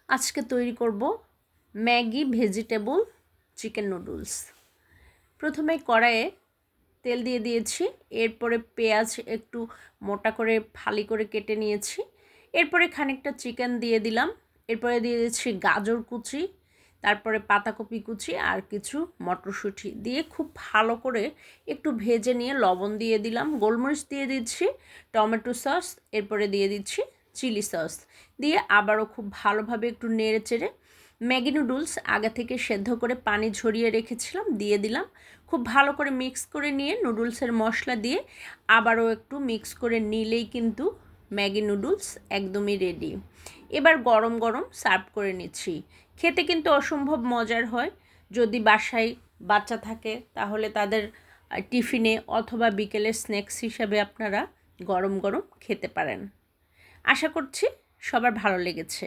আজকে তৈরি করব ম্যাগি ভেজিটেবল চিকেন নুডলস। প্রথমে কড়াইয়ে তেল দিয়ে দিয়েছি, এরপরে পেঁয়াজ একটু মোটা করে ফালি করে কেটে নিয়েছি, এরপরে খানিকটা চিকেন দিয়ে দিলাম, এরপরে দিয়ে দিচ্ছি গাজর কুচি, তারপরে পাতাকপি কুচি আর কিছু মটরশুঁটি দিয়ে খুব ভালো করে একটু ভেজে নিয়ে লবণ দিয়ে দিলাম, গোলমরিচ দিয়ে দিচ্ছি, টমেটো সস, এরপরে দিয়ে দিচ্ছি চিলি সস দিয়ে আবারও খুব ভালোভাবে একটু নেড়ে চেড়ে ম্যাগি নুডলস আগে থেকে সেদ্ধ করে পানি ঝরিয়ে রেখেছিলাম দিয়ে দিলাম। খুব ভালো করে মিক্স করে নিয়ে নুডলসের মশলা দিয়ে আবারও একটু মিক্স করে নিলেই কিন্তু ম্যাগি নুডলস একদমই রেডি। এবার গরম গরম সার্ভ করে নিচ্ছি। খেতে কিন্তু অসম্ভব মজার হয়। যদি বাসায় বাচ্চা থাকে তাহলে তাদের টিফিনে অথবা বিকেলের স্ন্যাক্স হিসাবে আপনারা গরম গরম খেতে পারেন। আশা করছি সবার ভালো লেগেছে।